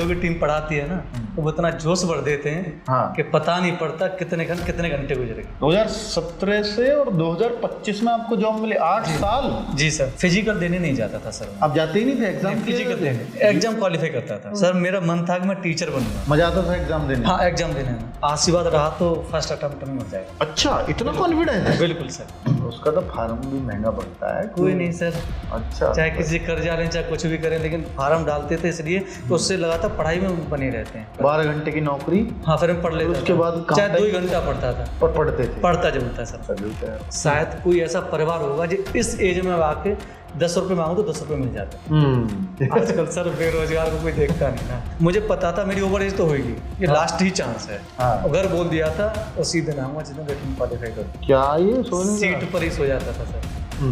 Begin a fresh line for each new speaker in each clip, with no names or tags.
जो भी टीम पढ़ाती है ना तो वो इतना जोश भर देते हैं कि पता नहीं पड़ता कितने घंटे गुजरे।
2017 से और 2025 में आपको जॉब मिले 8 साल?
जी सर। फिजिकल देने नहीं जाता था सर।
आप जाते ही नहीं थे एग्जाम?
फिजिकल देने, एग्जाम क्वालिफाई करता था सर। मेरा मन था कि मैं टीचर बनूंगा।
मजा आता था एग्जाम देने?
हाँ, एग्जाम देने में आशीर्वाद रहा तो फर्स्ट अटेम्प्ट में हो जाएगा।
अच्छा, इतना कॉन्फिडेंस है?
बिल्कुल सर।
उसका तो फार्म भी महंगा पड़ता है।
कोई नहीं सर।
अच्छा,
चाहे किसी कर्जा लें चाहे कुछ भी करें, लेकिन फार्म डालते थे इसलिए तो उससे लगातार पढ़ाई में बने रहते हैं।
12 घंटे की नौकरी?
हाँ, फिर हम पढ़ लेते।
उसके बाद
चाहे 2 घंटा पढ़ता था
और पढ़ते थे?
पढ़ता जरूर था सर। शायद कोई ऐसा परिवार होगा जो इस एज में आके 10 रुपये मांगो तो 10 रुपये मिल जाते। आजकल सर बेरोजगार को कोई देखता नहीं ना। मुझे पता था मेरी ओवर एज तो होगी, ये लास्ट ही चांस है। अगर बोल दिया था और सीधे ना हुआ जितना वेटिंग क्वालिफाई कर
क्या ये
सीट पर ही सो जाता था सर।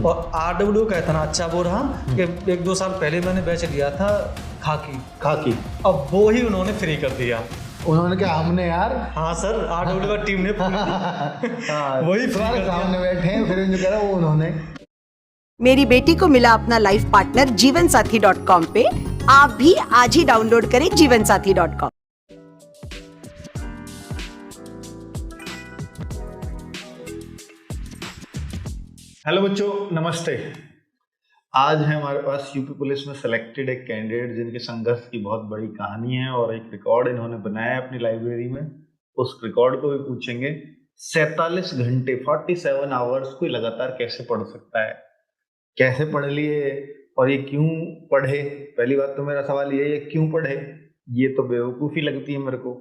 और RW कहता ना अच्छा वो रहा कि 1-2 साल पहले मैंने बैच लिया था खाकी, अब वो ही उन्होंने फ्री कर दिया।
उन्होंने क्या? हमने यार?
हाँ सर, RW का टीम ने वही फ्री
सामने बैठे हैं, फिर जो कह रहा वो उन्होंने।
मेरी बेटी को मिला अपना लाइफ पार्टनर जीवनसाथी.com पे। आप भी आज ही डाउनलोड करें जीवनसाथी.com।
हेलो बच्चों, नमस्ते। आज है हमारे पास यूपी पुलिस में सिलेक्टेड एक कैंडिडेट जिनके संघर्ष की बहुत बड़ी कहानी है और एक रिकॉर्ड इन्होंने बनाया है अपनी लाइब्रेरी में। उस रिकॉर्ड को भी पूछेंगे। 47 घंटे 47 आवर्स कोई लगातार कैसे पढ़ सकता है, कैसे पढ़ लिए और ये क्यों पढ़े? पहली बात तो मेरा सवाल ये है, क्यों पढ़े? ये तो बेवकूफ़ी लगती है मेरे को।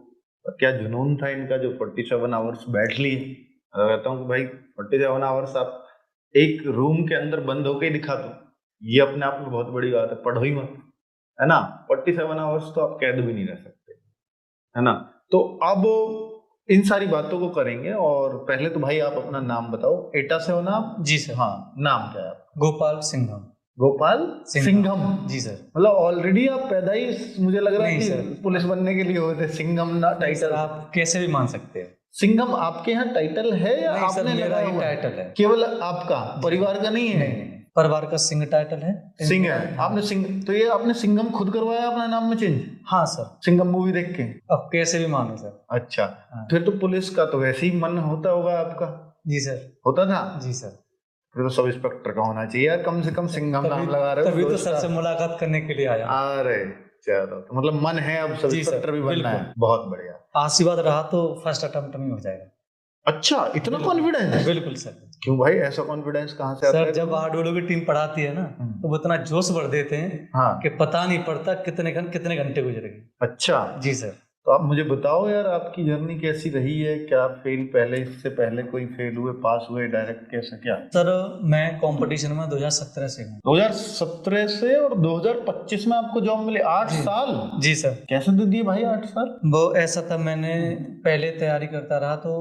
और क्या जुनून था इनका जो 47 आवर्स बैठ लिए। कहता हूँ कि भाई 47 आवर्स आप एक रूम के अंदर बंद होके दिखा दो, ये अपने आप में बहुत बड़ी बात है। पढ़ो ही मत, है ना। 47 आवर्स तो आप कैद भी नहीं रह सकते, है ना। तो अब इन सारी बातों को करेंगे। और पहले तो भाई आप अपना नाम बताओ। एटा से हो ना आप?
जी सर।
हाँ, नाम क्या है आपका?
गोपाल सिंघम।
गोपाल सिंघम?
जी सर।
मतलब ऑलरेडी आप पैदा ही मुझे लग रहा है कि
सर,
पुलिस बनने के लिए हुए थे। सिंघम ना टाइटल
आप कैसे भी मान सकते हैं।
सिंघम आपके यहाँ टाइटल है या आपने
मेरा ही टाइटल है?
केवल आपका, परिवार का नहीं है?
परिवार का सिंह टाइटल है।
सिंह है। आपने सिंह, तो ये आपने सिंघम खुद करवाया अपने नाम में चेंज?
हाँ सर।
सिंघम मूवी देख के?
अब कैसे भी मानो सर।
अच्छा, फिर तो पुलिस का तो वैसे ही मन होता होगा आपका?
जी सर।
होता था?
जी सर।
फिर तो सब इंस्पेक्टर का होना चाहिए यार, कम से कम सिंघम नाम लगा रहे हो।
तभी तो सर से मुलाकात करने के लिए आया।
अरे चलो, तो मतलब मन है अब सब इंस्पेक्टर भी बनना है। बहुत बढ़िया।
आशीर्वाद रहा तो फर्स्ट अटेम्प्ट में हो जाएगा।
अच्छा, इतना कॉन्फिडेंस है?
बिल्कुल सर।
क्यों भाई, ऐसा कॉन्फिडेंस कहाँ से आता है?
सर, जब RW की टीम पढ़ाती है ना तो वो इतना जोश भर देते हैं कि पता नहीं पड़ता कितने घंटे गुजरेंगे। अच्छा जी सर। तो आप मुझे बताओ यार, आपकी जर्नी कैसी रही है? क्या फेल पहले, इससे पहले कोई फेल हुए, पास हुए, डायरेक्ट, कैसा क्या? सर, मैं कंपटीशन में 2017 से हूँ। 2017 से और 2025 में आपको जॉब मिले 8 साल? जी सर। कैसे दे दिए भाई 8 साल? वो ऐसा था, मैंने पहले तैयारी करता रहा तो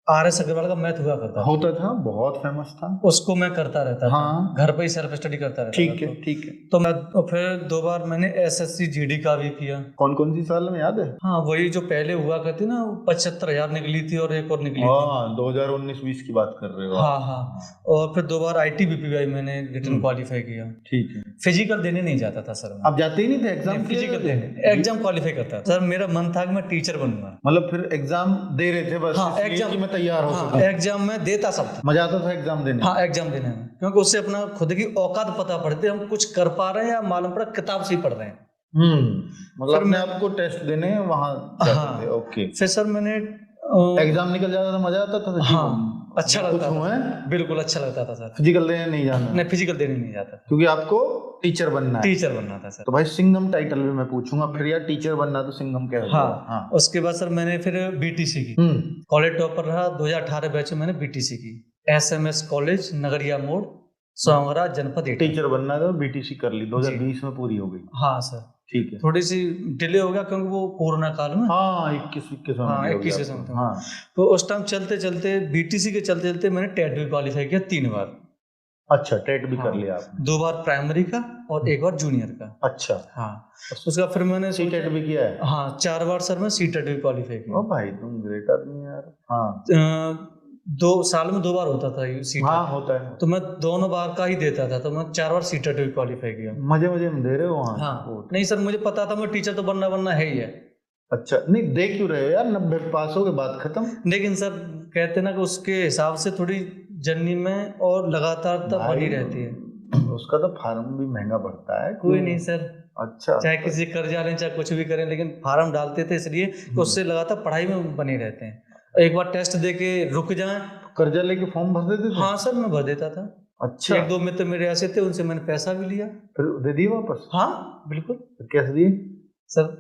RS अग्रवाल का मैथ हुआ करता होता था, बहुत फेमस था। उसको मैं करता रहता था। घर पे ही सेल्फ स्टडी करता रहता था। ठीक है। तो मैं फिर 2 बार मैंने SSC GD का भी किया। कौन सी साल में याद है? हाँ, वही जो पहले हुआ करती ना, 75,000 निकली थी और एक और निकली थी। 2019-20 की बात कर रहे हो? हाँ। और फिर 2 बार ITBPI मैंने रिटन क्वालिफाई किया। ठीक है। फिजिकल देने नहीं जाता था सर। आप जाते ही नहीं थे एग्जाम? फिजिकल देने, एग्जाम क्वालिफाई करता था सर। मेरा मन था कि मैं टीचर बनूंगा। मतलब फिर एग्जाम दे रहे थे बस? हाँ, एग्जाम तैयार हो सकता। एग्जाम में देता सब था। मजा आता था एग्जाम देने? हाँ, एग्जाम देने में, क्योंकि उससे अपना खुद की औकात पता पड़ती है, हम कुछ कर पा रहे हैं या मालूम पड़ा किताब से ही पढ़ रहे हैं। मतलब अपने आपको टेस्ट देने वहां जाते थे। ओके। फिर सर मैंने एग्जाम निकल जाता था, मजा आता था? हाँ, अच्छा लगता था। बिल्कुल अच्छा लगता था सर। फिजिकल देने नहीं जाना? नहीं, फिजिकल देने नहीं जाता क्योंकि आपको टीचर बनना है। टीचर बनना था सर। तो भाई सिंघम टाइटल भी मैं पूछूंगा फिर, यार टीचर बनना तो सिंघम क्या? हाँ। उसके बाद सर मैंने फिर BTC की, कॉलेज टॉपर रहा। 2018 बैच में मैंने BTC की, SMS कॉलेज, नगरिया मोड़, सोंगरा, जनपद। टीचर बनना था, BTC कर ली, 2020 में पूरी हो गई। हाँ सर। ठीक है। थोड़ी सी डिले हो गया क्योंकि वो कोरोना काल में। हाँ, 21 में। हाँ, तो उस टाइम चलते चलते BTC के चलते मैंने टेट भी क्वालिफाई किया 3 बार। अच्छा, टेट भी कर लिया आपने? 2 बार प्राइमरी का और 1 बार जूनियर का। अच्छा। हाँ, उसका फिर मैंने CTET भी किया है? हाँ, 4 बार सर मैं CTET भी क्वालिफाई किया। ओ भाई, तुम ग्रेट आदमी यार। हाँ, 2 साल में 2 बार होता था सीटेट।
हाँ होता है।
तो मैं दोनों बार का ही देता था, तो मैं 4 बार सीटेट भी क्वालिफाई किया।
मजे में दे रहे हो वहाँ?
हाँ नहीं सर, मुझे पता था मैं टीचर तो बनना है ही है।
अच्छा, नहीं दे क्यों रहे हो यार, 90 पास हो के बाद खत्म।
लेकिन सर कहते ना कि उसके हिसाब से थोड़ी जर्नी में और लगातार बनी रहती है।
उसका तो फार्म भी महंगा पड़ता है।
कोई नहीं सर,
अच्छा,
चाहे किसी कर्जा लें चाहे कुछ भी करें, लेकिन फार्म डालते थे इसलिए कि उससे लगातार पढ़ाई में बने रहते हैं। एक बार टेस्ट दे के रुक जाए।
कर्जा लेके फॉर्म भर देते थे?
हाँ सर, मैं भर देता था।
अच्छा।
1-2 मित्र मेरे ऐसे थे, उनसे मैंने पैसा भी लिया।
फिर दे दिए वापस?
हाँ बिल्कुल।
कैसे दिए
सर?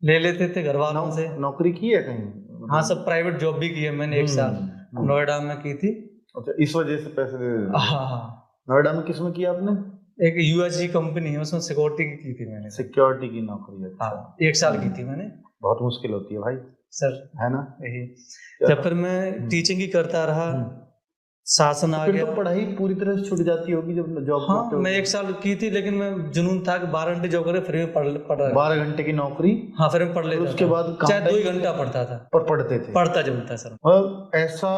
ले लेते थे घर वालों से।
नौकरी की है कहीं?
हाँ सब प्राइवेट जॉब भी की है मैंने, 1 साल नोएडा में की थी।
अच्छा, इस वजह से पैसे दे देते?
हाँ।
नोएडा में किस में किया आपने?
एक USG कंपनी है, उसमें सिक्योरिटी की थी मैंने।
सिक्योरिटी की नौकरी? अच्छा।
हाँ 1 साल की थी मैंने।
बहुत मुश्किल होती है भाई
सर,
है ना?
यही जब फिर मैं टीचिंग ही करता रहा, शासन आ गया।
तो पढ़ाई पूरी तरह से छूट जाती होगी जब जॉब
हाँ
करते हो?
मैं 1 साल की थी, लेकिन मैं जुनून था कि 12 घंटे जॉब करे फिर भी पढ़ रहा।
12 घंटे की नौकरी?
हाँ फिर मैं पढ़ लेता।
उसके बाद
चाहे 2 ही घंटा पढ़ता था,
पर पढ़ते थे?
पढ़ता जरूर था सर।
और ऐसा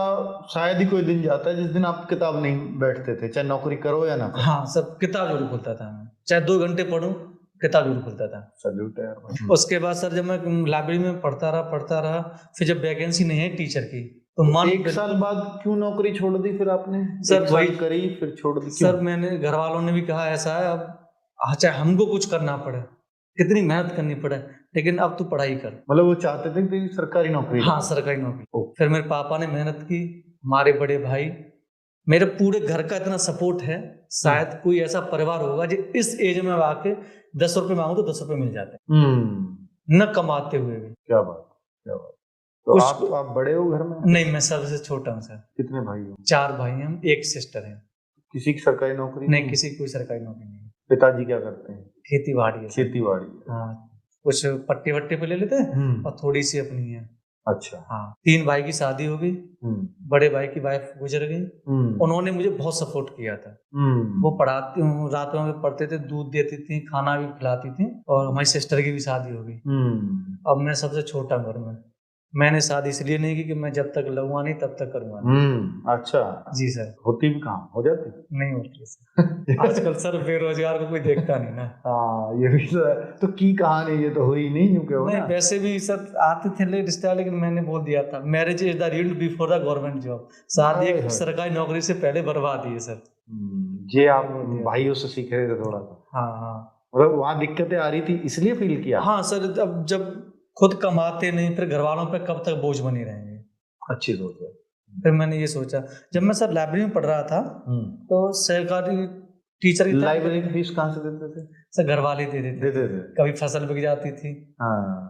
शायद ही कोई दिन जाता है जिस दिन आप किताब नहीं बैठते थे, चाहे नौकरी करो या ना करो।
हाँ सब किताब जरूर खोलता था मैं, चाहे 2 घंटे पढूं किताब जरूर खोलता था।
सैल्यूट है यार।
उसके बाद सर जब मैं लाइब्रेरी में पढ़ता रहा, फिर जब वैकेंसी नहीं है टीचर की तो मन
1 साल बाद क्यों नौकरी छोड़ दी फिर आपने?
सर
1 साल करी फिर छोड़ दी?
सर मैंने घर वालों ने भी कहा ऐसा है, अब चाहे हमको कुछ करना पड़े, कितनी मेहनत करनी पड़े, लेकिन अब तू पढ़ाई कर।
मतलब वो चाहते थे कि सरकारी नौकरी?
हाँ सरकारी नौकरी। फिर मेरे पापा ने मेहनत की, हमारे बड़े भाई, मेरे पूरे घर का इतना सपोर्ट है, शायद कोई ऐसा परिवार होगा जो इस एज में आके 10 रुपए मांगो तो 10 रुपए मिल जाते हैं, न कमाते हुए भी।
क्या बात, क्या बात। तो आप बड़े हो घर में?
नहीं, मैं सबसे छोटा हूँ सर।
कितने भाई हो?
4 भाई हैं हम, 1 सिस्टर है।
किसी की सरकारी नौकरी
नहीं, किसी की कोई सरकारी नौकरी नहीं।
पिताजी क्या करते हैं?
खेती बाड़ी है।
खेती बाड़ी?
हाँ, कुछ पट्टे वट्टे पे ले लेते हैं और थोड़ी सी अपनी है।
अच्छा।
हाँ, 3 भाई की शादी हो गई, बड़े भाई की वाइफ गुजर गई। उन्होंने मुझे बहुत सपोर्ट किया था। वो पढ़ाती, रात में पढ़ते थे, दूध देती थी, खाना भी खिलाती थी, और हमारी सिस्टर की भी शादी हो गई। अब मैं सबसे छोटा घर में, मैंने शादी इसलिए नहीं की कि मैं जब तक लगूंगा नहीं तब तक करूंगा।
अच्छा
जी सर।
होती भी कहाँ, हो जाती?
नहीं होती है सर। आजकल सर बेरोजगार को कोई देखता नहीं ना।
हाँ ये भी तो की कहानी, ये तो हुई नहीं यूं क्यों?
नहीं वैसे भी सर आते थे रिश्तेदार, लेकिन मैंने बोल दिया था marriage is the rule before the government job. शादी एक सरकारी नौकरी से पहले बर्बाद है सर।
ये आप भाइयों से सीख रहे थे थोड़ा सा?
हाँ,
मतलब वहाँ दिक्कतें आ रही थी इसलिए फील किया?
हाँ सर, अब जब खुद कमाते नहीं फिर घर वालों पे कब तक बोझ बने रहेंगे।
अच्छी सोच है।
फिर मैंने ये सोचा, जब मैं सर लाइब्रेरी में पढ़ रहा था तो सरकारी टीचर की
लाइब्रेरी की फीस कहाँ से देते थे?
सर घर वाले दे देते थे। कभी फसल बिक जाती थी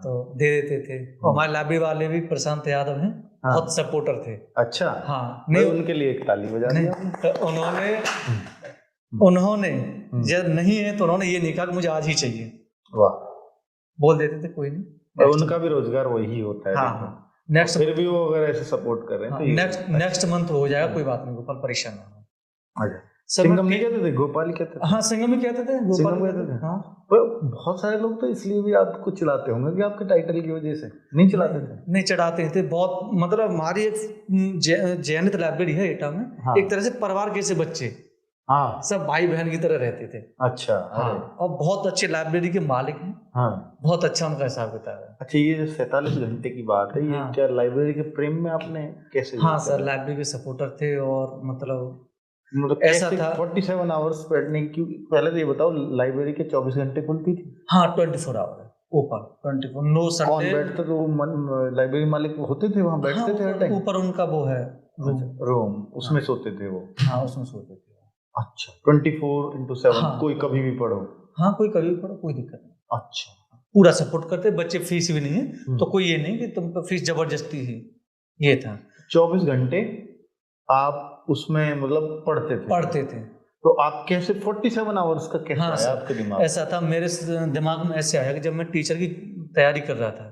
तो दे देते थे। और हमारे लाइब्रेरी वाले भी प्रशांत यादव हैं, बहुत सपोर्टर थे।
अच्छा।
हाँ,
नहीं उनके लिए एक ताली बजा दी आपने।
उन्होंने जब नहीं है तो उन्होंने ये नहीं कहा कि मुझे आज ही चाहिए।
वाह।
बोल देते थे कोई नहीं,
उनका भी रोजगार वही होता है।
हाँ, नेक्स्ट
फिर भी वो अगर ऐसे सपोर्ट कर रहे हैं तो
नेक्स्ट मंथ हो जाएगा, कोई बात नहीं गोपाल, परेशान ना हो।
सिंघम नहीं कहते थे, गोपाल कहते थे?
हाँ सिंघम ही कहते थे, गोपाल कहते थे। हाँ,
पर बहुत सारे लोग तो इसलिए भी आपको चिढ़ाते होंगे कि आपके टाइटल की वजह से। नहीं चिढ़ाते थे?
नहीं चढ़ाते थे बहुत, मतलब हमारी एक जैनित लाइब्रेरी है एटा में। एक तरह से परिवार के से बच्चे,
हाँ,
सब भाई बहन की तरह रहते थे।
अच्छा।
हाँ, और बहुत अच्छे लाइब्रेरी के मालिक हैं।
हाँ,
बहुत अच्छा उनका हिसाब किताब है।
अच्छा, ये जो 47 घंटे की बात है, ये क्या लाइब्रेरी के प्रेम में आपने कैसे?
हाँ सर, लाइब्रेरी के सपोर्टर थे, और मतलब ऐसा था
47 आवर्स बैठने की। पहले तो ये बताओ, लाइब्रेरी के 24 घंटे खुलती थी?
हाँ 24 आवर ओपन, 24, नो संडे।
कौन बैठते तो लाइब्रेरी मालिक होते थे वहाँ, बैठते थे हर टाइम?
ऊपर उनका वो है
रूम, उसमें सोते थे वो?
हाँ उसमें सोते थे।
अच्छा, 24/7? कोई कभी भी पढ़ो?
हाँ कोई कभी भी पढ़ो, कोई दिक्कत नहीं।
अच्छा,
पूरा सपोर्ट करते, बच्चे फीस भी नहीं है तो कोई ये नहीं कि तुम पर फीस जबरदस्ती ही, ये था।
24 घंटे आप उसमें मतलब पढ़ते थे? तो आप कैसे 47 आवर्स का कैसे आया आपके दिमाग?
ऐसा था, मेरे दिमाग में ऐसे आया कि जब मैं टीचर की तैयारी कर रहा था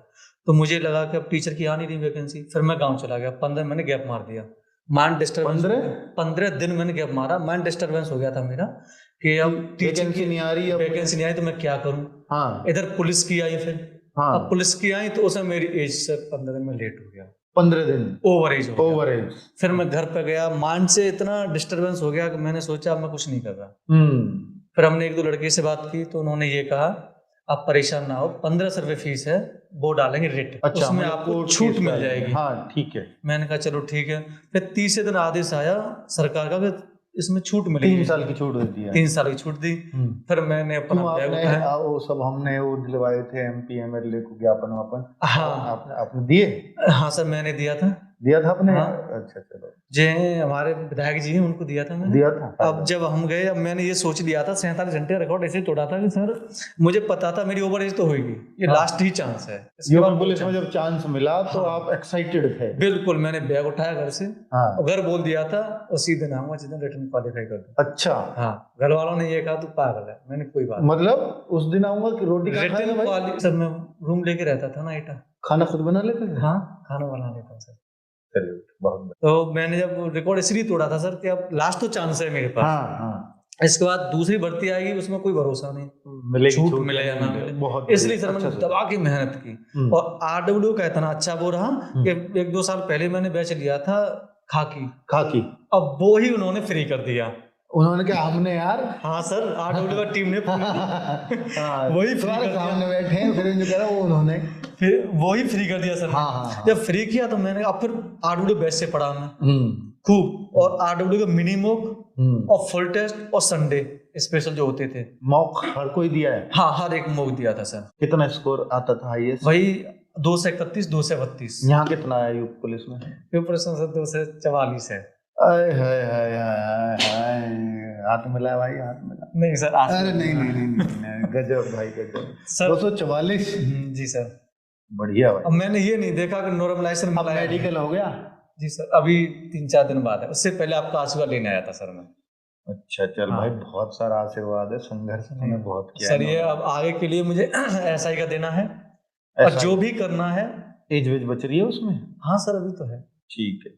तो मुझे लगा कि अब टीचर की आ नहीं रही वैकेंसी। फिर मैं गाँव चला गया, 15 मैंने गैप मार दिया। माइंड डिस्टर्बेंस, 15 दिन मैंने गैप मारा। माइंड डिस्टर्बेंस हो गया था मेरा कि अब टीचिंग की
नहीं आ रही,
वैकेंसी नहीं आई तो मैं क्या करूं।
हाँ,
इधर पुलिस की आई, फिर अब पुलिस की आई तो उसमें मेरी एज से 15 दिन में लेट हो गया।
15 दिन
ओवरेज हो गया।
ओवरेज।
फिर मैं घर पे गया, माइंड से इतना डिस्टर्बेंस हो गया कि मैंने सोचा अब मैं कुछ नहीं कर रहा। फिर हमने 1-2 लड़के से बात की तो उन्होंने ये कहा आप परेशान ना हो, 1500 रुपये फीस है, वो डालेंगे रिट।
अच्छा,
उसमें आपको छूट मिल जाएगी।
हाँ ठीक है।
मैंने कहा चलो ठीक है। फिर 30 दिन आदेश आया सरकार का कि इसमें छूट मिलेगी।
3 साल की छूट देती है।
3 साल की छूट दी। फिर मैंने अपना बैग उठाया।
वो सब हमने वो दिलवाए थे MP MLA को ज्ञापन वापन।
हाँ
आपने दिए?
हाँ सर मैंने दिया था
आपने?
हाँ।
अच्छा चलो।
जो हमारे विधायक जी हैं उनको दिया था मैंने।
दिया था।
अब जब हम गए, अब मैंने ये सोच लिया था 47 घंटे रिकॉर्ड ऐसे तोड़ा था कि सर मुझे पता था मेरी ओवर एज तो होगी, ये लास्ट ही चांस है।
यूपी पुलिस में जब चांस मिला तो आप एक्साइटेड थे?
बिल्कुल, मैंने बैग उठाया घर से और घर बोल दिया था उसी दिन आऊंगा जिस दिन रिटर्न क्वालिफाई कर दूं।
अच्छा
हाँ, घर वालों ने ये कहा तू पागल है। मैंने कोई बात
मतलब उस दिन आऊंगा कि रोटी
रिटर्न सर मैं रूम लेके रहता था ना एटा।
खाना खुद बना लेते थे?
हाँ खाना बना लेता सर।
चलिए बहुत।
तो मैंने जब रिकॉर्ड इसलिए तोड़ा था सर कि अब लास्ट तो चांस है मेरे पास।
हाँ।
इसके बाद दूसरी भर्ती आएगी, उसमें कोई भरोसा नहीं,
मिलेगी
छूट मिले या ना मिले। बहुत इसलिए सर मैंने दबा की मेहनत की। और RW का इतना अच्छा वो रहा कि 1-2 साल पहले मैंने बैच लिया था खाकी, अब वो ही उन्होंने फ्री कर दिया।
उन्होंने क्या? हमने यार।
हाँ सर, RW का टीम ने वही
सामने बैठे हैं, फिर जो कह रहा वो उन्होंने
फिर वही फ्री कर दिया सर। हाँ। जब फ्री किया तो मैंने अब फिर RW बैच से पढ़ा मैं खूब। और RW का मिनी मॉक और फुल टेस्ट और संडे स्पेशल जो होते थे।
मॉक हर कोई दिया है? हाँ,
हर एक मॉक दिया था सर।
कितना स्कोर आता था हाईएस्ट?
वही 231, 232।
यहाँ कितना है यूपी पुलिस में?
यूपी पुलिस में 244 है।
हाथ मिला भाई, हाथ मिला।
नहीं सर,
अरे नहीं गजब भाई गजब। 244?
जी सर,
बढ़िया भाई।
अब मैंने ये नहीं देखा कि नॉर्मलाइजेशन
अब मेडिकल हो गया?
जी सर, अभी 3-4 दिन बाद है। उससे पहले आपका आशीर्वाद लेने आया था सर मैं।
अच्छा चल भाई, बहुत सारा आशीर्वाद है, संघर्ष मैंने बहुत किया
सर। ये अब आगे के लिए मुझे SI का देना है और जो भी करना है। एज वेज बच रही है उसमें? हाँ सर, अभी तो है। ठीक है,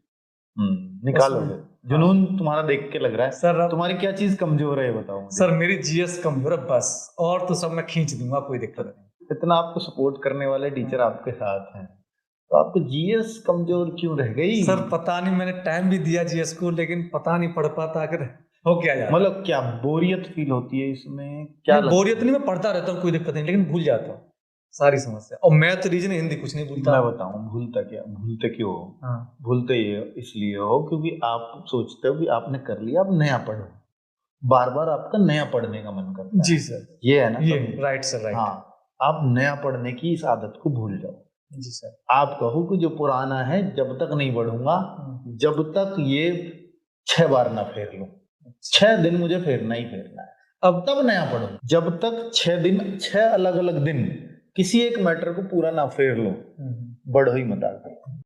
निकालोगे। जुनून तुम्हारा देख के लग रहा है सर। तुम्हारी क्या चीज कमजोर है बताओ? सर मेरी GS कमजोर है बस, और तो सब मैं खींच दूंगा, कोई दिक्कत नहीं। इतना आपको सपोर्ट करने वाले टीचर आपके साथ हैं, तो आपको GS कमजोर क्यों रह गई? सर पता नहीं, मैंने टाइम भी दिया GS को, लेकिन पता नहीं पढ़ पाता। अगर हो क्या यार, मतलब क्या बोरियत फील होती है इसमें? क्या बोरियत नहीं, मैं पढ़ता रहता हूँ, कोई दिक्कत नहीं, लेकिन भूल जाता हूँ सारी समस्या। और मैथ रीजन हिंदी कुछ नहीं भूलता। मैं बताऊं भूलते क्यों हो? हाँ। भूलते ये इसलिए हो क्योंकि आप सोचते हो कि आपने कर लिया, अब नया पढ़ो, बार बार आपका नया पढ़ने का मन करता है। जी सर, ये है ना, ये राइट सर, राइट। हाँ, आप नया पढ़ने की इस आदत को भूल जाओ। जी सर। आप कहो कि जो पुराना है जब तक नहीं पढ़ूंगा, जब तक ये 6 बार ना फेर लूं, 6 दिन मुझे फेरना ही फेरना है, अब तब नया पढ़ो। जब तक 6 अलग अलग दिन किसी एक मैटर को पूरा ना फेर लो, बढ़ो ही मत आगे।